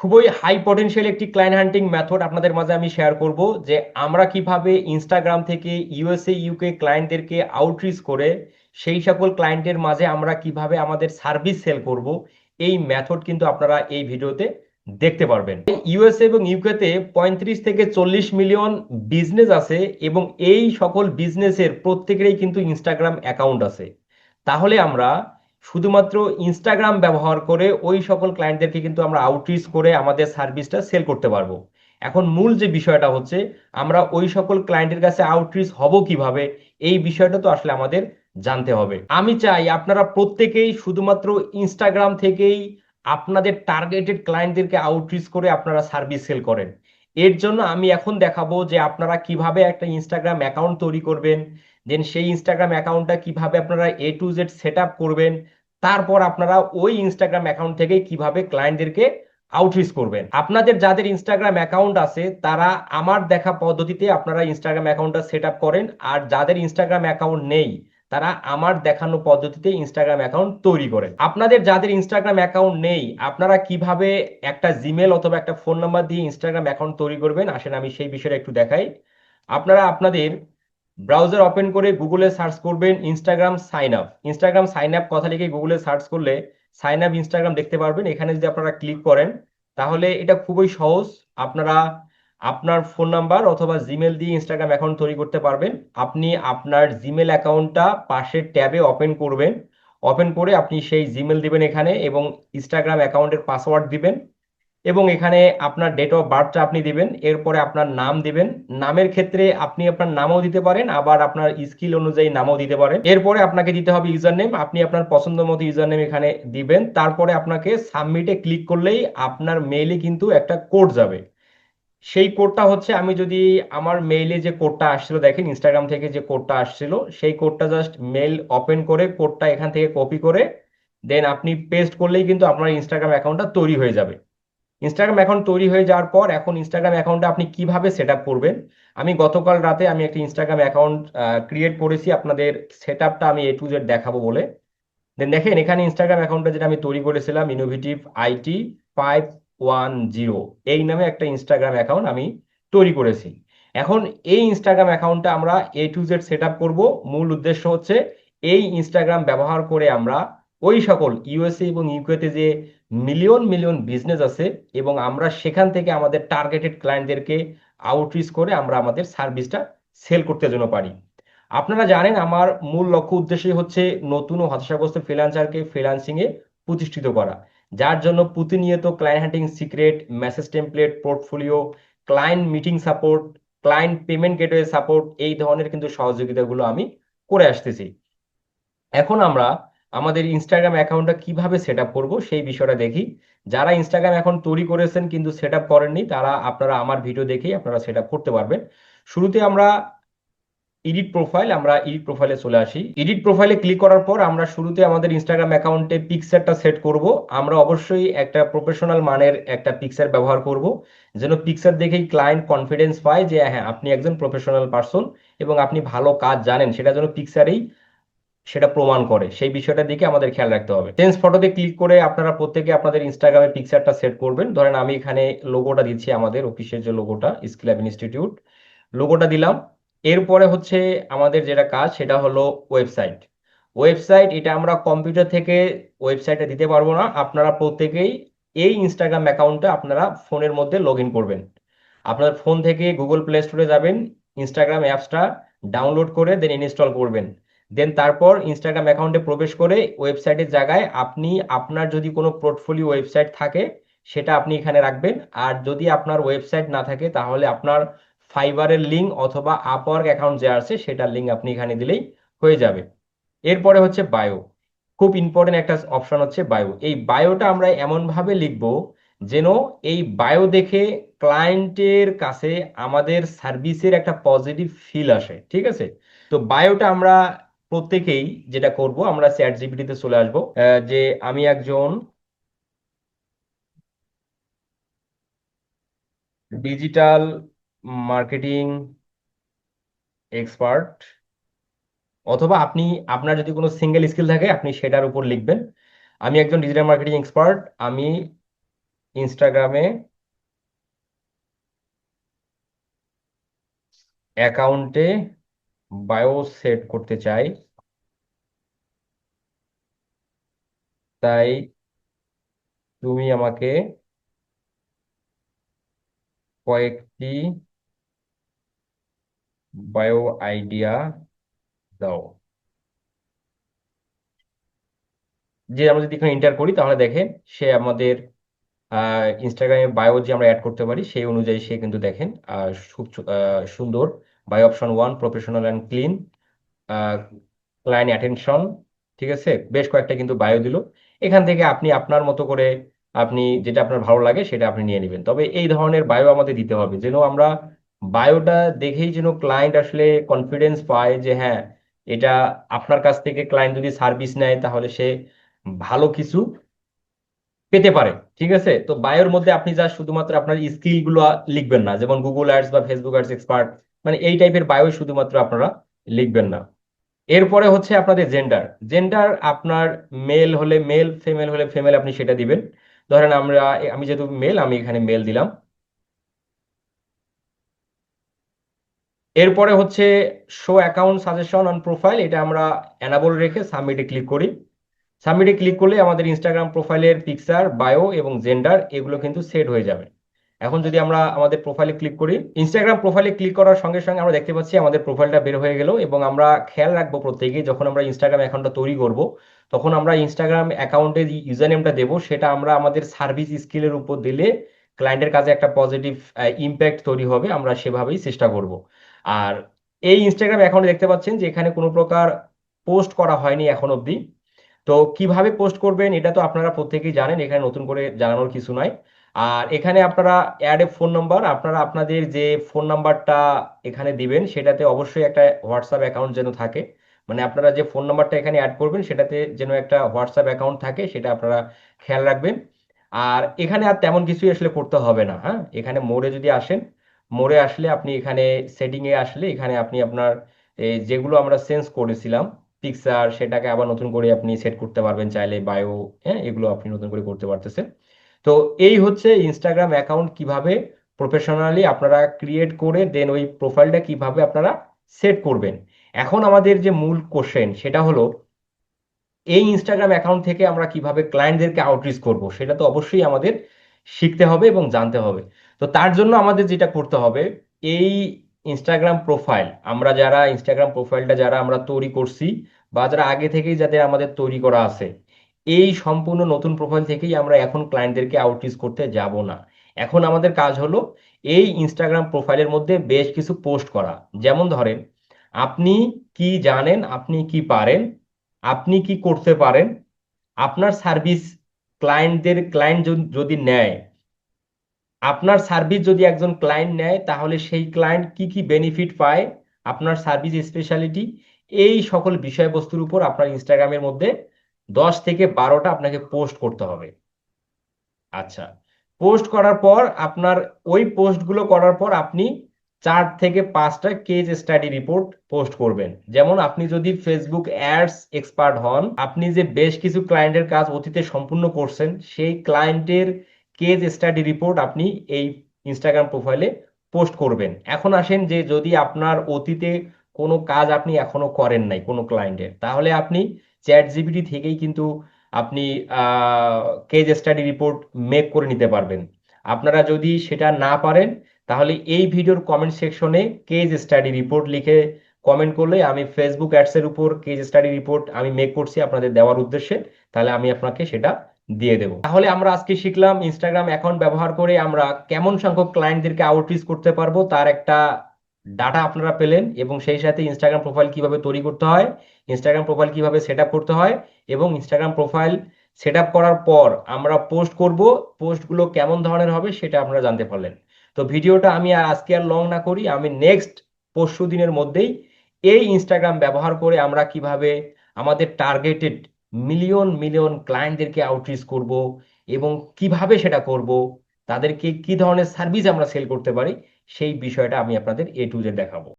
খুবই high potential একটি client হান্টিং method আপনাদের মাঝে আমি শেয়ার করব যে আমরা কিভাবে ইনস্টাগ্রাম থেকে ইউএসএ ইউকে ক্লায়েন্টদেরকে আউটরিচ করে সেই সকল ক্লায়েন্টের মাঝে আমরা কিভাবে আমাদের সার্ভিস সেল করব। এই মেথড কিন্তু আপনারা এই ভিডিওতে দেখতে পারবেন। ইউএসএ এবং ইউকেতে 35 থেকে 40 মিলিয়ন বিজনেস আছে এবং এই সকল বিজনেসের প্রত্যেকেরই কিন্তু ইনস্টাগ্রাম অ্যাকাউন্ট আছে। তাহলে আমরা শুধুমাত্র ইনস্টাগ্রাম ব্যবহার করে ওই সকল ক্লায়েন্টদেরকে কিন্তু আমরা আউটরিচ করে আমাদের সার্ভিসটা সেল করতে পারবো। এখন মূল যে বিষয়টা হচ্ছে আমরা ওই সকল ক্লায়েন্টের কাছে আউটরিচ হব কিভাবে, এই বিষয়টা তো আসলে আমাদের জানতে হবে। আমি চাই আপনারা প্রত্যেকেই শুধুমাত্র ইনস্টাগ্রাম থেকেই আপনাদের টার্গেটেড ক্লায়েন্টদেরকে আউটরিচ করে আপনারা সার্ভিস সেল করেন। এর জন্য আমি এখন দেখাবো যে আপনারা কিভাবে একটা ইনস্টাগ্রাম অ্যাকাউন্ট তৈরি করবেন, দেন সেই ইনস্টাগ্রাম অ্যাকাউন্টটা কিভাবে আপনারা A to Z set up করবেন, তারপর আপনারা ওই ইনস্টাগ্রাম অ্যাকাউন্ট থেকে কিভাবে ক্লায়েন্টদেরকে আউটরিচ করবেন। আপনাদের যাদের ইনস্টাগ্রাম অ্যাকাউন্ট আছে তারা আমার দেখা পদ্ধতিতে আপনারা ইনস্টাগ্রাম অ্যাকাউন্টটা সেট আপ করেন, আর যাদের ইনস্টাগ্রাম অ্যাকাউন্ট নেই তারা আমার দেখানো পদ্ধতিতে ইনস্টাগ্রাম অ্যাকাউন্ট তৈরি করেন। আপনাদের যাদের ইনস্টাগ্রাম অ্যাকাউন্ট নেই আপনারা কিভাবে একটা জিমেল অথবা একটা ফোন নাম্বার দিয়ে ইনস্টাগ্রাম অ্যাকাউন্ট তৈরি করবেন, আসেন আমি সেই বিষয়টা একটু দেখাই। আপনারা আপনাদের ব্রাউজার ওপেন করে গুগলে সার্চ করবেন Instagram sign up. Instagram sign up কথা লিখে গুগলে সার্চ করলে সাইন আপ ইনস্টাগ্রাম দেখতে পারবেন। এখানে যদি আপনারা ক্লিক করেন তাহলে এটা খুবই সহজ। আপনারা আপনার ফোন নাম্বার অথবা জিমেল দিয়ে ইনস্টাগ্রাম অ্যাকাউন্ট তৈরি করতে পারবেন। আপনি আপনার জিমেল অ্যাকাউন্টটা পাশের ট্যাবে ওপেন করবেন। ওপেন করে আপনি সেই জিমেল দিবেন এখানে এবং ইনস্টাগ্রাম অ্যাকাউন্টের পাসওয়ার্ড দিবেন এবং এখানে আপনার ডেট অফ বার্থটা আপনি দিবেন। এরপরে আপনার নাম দিবেন। নামের ক্ষেত্রে আপনি আপনার নামও দিতে পারেন, আবার আপনার স্কিল অনুযায়ী নামও দিতে পারেন। এরপরে আপনাকে দিতে হবে ইউজার নেম। আপনি আপনার পছন্দ মতো ইউজার নেম এখানে দিবেন। তারপরে আপনাকে সাবমিটে ক্লিক করলেই আপনার মেইলে কিন্তু একটা কোড যাবে। সেই কোডটা হচ্ছে, আমি যদি আমার মেইলে যে কোডটা আসছিল দেখেন ইনস্টাগ্রাম থেকে যে কোডটা আসছিল সেই কোডটা জাস্ট মেইল ওপেন করে কোডটা এখান থেকে কপি করে দেন আপনি পেস্ট করলেই কিন্তু আপনার ইনস্টাগ্রাম অ্যাকাউন্টটা তৈরি হয়ে যাবে। ইনস্টাগ্রাম অ্যাকাউন্ট তৈরি হয়ে যাওয়ার পর এখন ইনস্টাগ্রাম অ্যাকাউন্টটা আপনি কিভাবে সেট আপ করবেন, আমি গতকাল রাতে আমি একটা ইনস্টাগ্রাম অ্যাকাউন্ট ক্রিয়েট করেছি আপনাদের সেট আপটা আমি A to Z দেখাবো বলে। দেন দেখেন এখানে ইনস্টাগ্রাম অ্যাকাউন্টটা যেটা আমি তৈরি করেছিলাম ইনোভেটিভ IT 510 এই নামে একটা ইনস্টাগ্রাম অ্যাকাউন্ট আমি তৈরি করেছি। এখন এই ইনস্টাগ্রাম অ্যাকাউন্টটা আমরা A to Z set up করবো। মূল উদ্দেশ্য হচ্ছে এই ইনস্টাগ্রাম ব্যবহার করে আমরা ওই সকল ইউএসএ এবং ইউকেতে যে মিলিয়ন মিলিয়ন বিজনেস আছে এবং আমরা সেখান থেকে আমাদের টার্গেটেড ক্লায়েন্টদেরকে আউটরিচ করে আমরা আমাদের সার্ভিসটা সেল করতে জন্য পারি। আপনারা জানেন আমার মূল লক্ষ্য উদ্দেশ্যই হচ্ছে নতুন ও হতাশাগ্রস্ত ফ্রিল্যান্সারকে ফ্রিল্যান্সিং এ প্রতিষ্ঠিত করা, যার জন্য প্রতিনিয়ত ক্লায়েন্ট হান্টিং secret, message template, portfolio, client meeting support, client payment gateway support, এই ধরনের কিন্তু সহযোগিতাগুলো আমি করে আসতেছি। এখন আমরা আমাদের ইনস্টাগ্রাম অ্যাকাউন্টটা কিভাবে সেট আপ করবো সেই বিষয়টা দেখি। যারা ইনস্টাগ্রাম অ্যাকাউন্ট তৈরি করেছেন কিন্তু সেট আপ করেননি তারা আপনারা আমার ভিডিও দেখেই আপনারা সেট আপ করতে পারবেন। শুরুতে আমরা এডিট প্রোফাইলে চলে আসি। এডিট প্রোফাইলে ক্লিক করার পর আমরা শুরুতে আমাদের ইনস্টাগ্রাম অ্যাকাউন্টে পিকচারটা সেট করব। আমরা অবশ্যই একটা প্রফেশনাল মানের একটা পিকচার ব্যবহার করব, যেন পিকচার দেখেই ক্লায়েন্ট কনফিডেন্স পায় যে হ্যাঁ আপনি একজন প্রফেশনাল পারসন এবং আপনি ভালো কাজ জানেন, সেটা যেন পিকচারেই সেটা প্রমাণ করে। সেই বিষয়টার দিকে আমাদের খেয়াল রাখতে হবে। চেঞ্জ ফটোতে ক্লিক করে আপনারা প্রত্যেকে আপনাদের ইনস্টাগ্রামে পিকচারটা সেট করবেন। ধরেন আমি এখানে লোগোটা দিচ্ছি, আমাদের অফিসের যে লোগোটা স্কিল ল্যাব ইনস্টিটিউট লোগোটা দিলাম। এরপরে হচ্ছে আমাদের যেটা কাজ সেটা হলো ওয়েবসাইট। ওয়েবসাইট এটা আমরা কম্পিউটার থেকে ওয়েবসাইটে দিতে পারবো না, আপনারা প্রত্যেকেই এই ইনস্টাগ্রাম অ্যাকাউন্টে আপনারা ফোনের মধ্যে লগ ইন করবেন। আপনার ফোন থেকে গুগল প্লে স্টোরে যাবেন, ইনস্টাগ্রাম অ্যাপসটা ডাউনলোড করে দেন ইনস্টল করবেন। দেন তারপর ইনস্টাগ্রাম অ্যাকাউন্টে প্রবেশ করে ওয়েবসাইটের জায়গায় আপনি আপনার যদি কোনো পোর্টফোলিও ওয়েবসাইট থাকে সেটা আপনি এখানে রাখবেন। আর যদি আপনার ওয়েবসাইট না থাকে তাহলে আপনার ফাইবারের লিঙ্ক অথবা আপওয়ার্ক অ্যাকাউন্ট যে আছে সেটার লিঙ্ক আপনি এখানে দিলেই হয়ে যাবে। এরপরে হচ্ছে বায়ো। খুব ইম্পর্টেন্ট একটা অপশন হচ্ছে বায়ো। এই বায়োটা আমরা এমন ভাবে লিখবো যেন এই বায়ো দেখে ক্লায়েন্টের কাছে আমাদের সার্ভিসের একটা পজিটিভ ফিল আসে। ঠিক আছে, তো বায়োটা আমরা প্রত্যেকেই যেটা করব, আমরা চ্যাট জিপিটিতে চলে আসবো যে আমি একজন ডিজিটাল মার্কেটিং এক্সপার্ট, অথবা আপনি আপনার যদি কোনো সিঙ্গেল স্কিল থাকে আপনি সেটার উপর লিখবেন। আমি একজন ডিজিটাল মার্কেটিং এক্সপার্ট, আমি ইনস্টাগ্রামে অ্যাকাউন্টে বায়ো সেট করতে চাই, তাই তুমি আমাকে কয়েকটি বায়ো আইডিয়া দাও। যে আমরা যদি এখানে এন্টার করি তাহলে দেখেন সে আমাদের ইনস্টাগ্রামে বায়ো যে আমরা অ্যাড করতে পারি সেই অনুযায়ী সে কিন্তু দেখেন খুব সুন্দর bio option 1 professional and clean, client attention, ঠিক আছে, বেশ কয়েকটা কিন্তু বায়ো দিল। এখান থেকে আপনি আপনার মতো করে আপনি যেটা আপনার ভালো লাগে সেটা আপনি নিয়ে নেবেন। তবে এই ধরনের বায়ো আমাদের দিতে হবে যেন আমরা বায়োটা দেখেই যেন ক্লায়েন্ট আসলে কনফিডেন্স পায় যে হ্যাঁ, এটা আপনার কাছ থেকে ক্লায়েন্ট যদি সার্ভিস নেয় তাহলে সে ভালো কিছু পেতে পারে। ঠিক আছে, তো বায়োর মধ্যে আপনি যা শুধুমাত্র আপনার স্কিল গুলো লিখবেন না, যেমন গুগল অ্যাডস বা ফেসবুক অ্যাডস এক্সপার্ট, মানে এই টাইপের বায়ো শুধুমাত্র আপনারা লিখবেন না। এরপরে হচ্ছে আপনাদের জেন্ডার। জেন্ডার আপনার মেল হলে মেল, ফিমেল হলে ফিমেল, আপনি সেটা দিবেন। ধরেন আমি যেহেতু মেল, আমি এখানে মেল দিলাম। এরপরে হচ্ছে show account suggestion on profile, এটা আমরা এনাবল রেখে সাবমিটে ক্লিক করি। সাবমিটে ক্লিক করলে আমাদের ইনস্টাগ্রাম প্রোফাইলের পিকচার, বায়ো এবং জেন্ডার এগুলো কিন্তু সেট হয়ে যাবে। এখন যদি আমরা আমাদের প্রোফাইলে ক্লিক করি, ইনস্টাগ্রাম প্রোফাইলে ক্লিক করার সঙ্গে সঙ্গে আমরা দেখতে পাচ্ছি আমাদের প্রোফাইলটা বের হয়ে গেল। এবং আমরা খেয়াল রাখবো প্রত্যেকেই যখন আমরা ইনস্টাগ্রাম অ্যাকাউন্টটা তৈরি করব তখন আমরা ইনস্টাগ্রাম অ্যাকাউন্টের ইউজার নেমটা দেবো সেটা আমরা আমাদের সার্ভিস স্কিলের উপর দিলে ক্লায়েন্টের কাছে একটা পজিটিভ ইম্প্যাক্ট তৈরি হবে, আমরা সেভাবেই চেষ্টা করব। আর এই ইনস্টাগ্রাম অ্যাকাউন্টে দেখতে পাচ্ছেন যে এখানে কোনো প্রকার পোস্ট করা হয়নি এখন অবধি। তো কিভাবে পোস্ট করবেন এটা তো আপনারা প্রত্যেকেই জানেন, এখানে নতুন করে জানানোর কিছু নাই। আর এখানে আপনারা অ্যাড এ ফোন নাম্বার, আপনারা আপনাদের যে ফোন নাম্বারটা এখানে দিবেন সেটাতে অবশ্যই একটা হোয়াটসঅ্যাপ অ্যাকাউন্ট যেন থাকে। মানে আপনারা যে ফোন নাম্বারটা এখানে অ্যাড করবেন সেটাতে যেন একটা হোয়াটসঅ্যাপ অ্যাকাউন্ট থাকে, সেটা আপনারা খেয়াল রাখবেন। আর এখানে আর তেমন কিছুই আসলে করতে হবে না। হ্যাঁ, এখানে মোড়ে যদি আসেন, মোড়ে আসলে আপনি এখানে সেটিং এ আসলে এখানে আপনি আপনার এই যেগুলো আমরা চেঞ্জ করেছিলাম পিকচার, সেটাকে আবার নতুন করে আপনি সেট করতে পারবেন চাইলে, বায়ো, হ্যাঁ, এগুলো আপনি নতুন করে করতে পারতেছেন। তো এই হচ্ছে ইনস্টাগ্রাম অ্যাকাউন্ট কিভাবে প্রফেশনালি আপনারা ক্রিয়েট করে দেন ওই প্রোফাইলটা কিভাবে আপনারা সেট করবেন। এখন আমাদের যে মূল কোশ্চেন সেটা হলো এই ইনস্টাগ্রাম অ্যাকাউন্ট থেকে আমরা কিভাবে ক্লায়েন্টদেরকে আউটরিচ করব সেটা তো অবশ্যই আমাদের শিখতে হবে এবং জানতে হবে। তো তার জন্য আমাদের যেটা করতে হবে, এই ইনস্টাগ্রাম প্রোফাইল আমরা যারা ইনস্টাগ্রাম প্রোফাইলটা যারা আমরা তৈরি করছি বা যারা আগে থেকেই যাদের আমাদের তৈরি করা আছে, এই সম্পূর্ণ নতুন প্রোফাইল থেকেই আমরা এখন ক্লায়েন্টদেরকে আউটরিচ করতে যাব না। এখন আমাদের কাজ হলো এই ইনস্টাগ্রাম প্রোফাইলের মধ্যে বেশ কিছু পোস্ট করা। যেমন ধরেন আপনি কি জানেন, আপনি কি পারেন, আপনি কি করতে পারেন, আপনার সার্ভিস ক্লায়েন্ট যদি নেয়, আপনার সার্ভিস যদি একজন ক্লায়েন্ট নেয় তাহলে সেই ক্লায়েন্ট কি কি বেনিফিট পায়, আপনার সার্ভিস স্পেশালিটি, এই সকল বিষয়বস্তুর উপর আপনার ইনস্টাগ্রামের মধ্যে 10 থেকে 12টা আপনাকে পোস্ট করতে হবে। আচ্ছা, পোস্ট করার পর আপনার ওই পোস্টগুলো করার পর আপনি 4 থেকে 5টা কেস স্টাডি রিপোর্ট পোস্ট করবেন। যেমন আপনি যদি ফেসবুক অ্যাডস এক্সপার্ট হন, আপনি যে বেশ কিছু ক্লায়েন্টের কাজ অতীতে সম্পূর্ণ করছেন সেই ক্লায়েন্টের কেস স্টাডি রিপোর্ট আপনি এই ইনস্টাগ্রাম প্রোফাইলে পোস্ট করবেন। এখন আসেন যে যদি আপনার অতীতে কোনো কাজ আপনি এখনো করেন নাই কোনো ক্লায়েন্টের, তাহলে আপনি চ্যাট জিপিটি থেকেই কিন্তু আপনি কেস স্টাডি রিপোর্ট মেক করে নিতে পারবেন। আপনারা যদি সেটা না পারেন তাহলে এই ভিডিওর কমেন্ট সেকশনে কেস স্টাডি রিপোর্ট লিখে কমেন্ট করলে আমি ফেসবুক অ্যাডস এর উপর কেস স্টাডি রিপোর্ট আমি মেক করছি আপনাদের দেওয়ার উদ্দেশ্যে, তাহলে আমি আপনাকে সেটা দিয়ে দেবো। তাহলে আমরা আজকে শিখলাম ইনস্টাগ্রাম অ্যাকাউন্ট ব্যবহার করে আমরা কেমন সংখ্যক ক্লায়েন্টদেরকে আউটরিচ করতে পারবো তার একটা ডাটা আপনারা পেলেন, এবং সেই সাথে ইনস্টাগ্রাম প্রোফাইল কিভাবে তৈরি করতে হয়, ইনস্টাগ্রাম প্রোফাইল কিভাবে সেট আপ করতে হয়, এবং ইনস্টাগ্রাম প্রোফাইল সেট আপ করার পর আমরা পোস্ট করব, পোস্টগুলো কেমন ধরনের হবে সেটা আপনারা জানতে পারলেন। তো ভিডিওটা আমি আর আজকে আর লং না করি, আমি নেক্সট পরশু দিনের মধ্যেই এই ইনস্টাগ্রাম ব্যবহার করে আমরা কিভাবে আমাদের টার্গেটেড মিলিয়ন মিলিয়ন ক্লায়েন্টদেরকে আউটরিচ করব এবং কিভাবে সেটা করব, তাদেরকে কি ধরনের সার্ভিস আমরা সেল করতে পারি, সেই বিষয়টা আমি আপনাদের A to Z দেখাবো।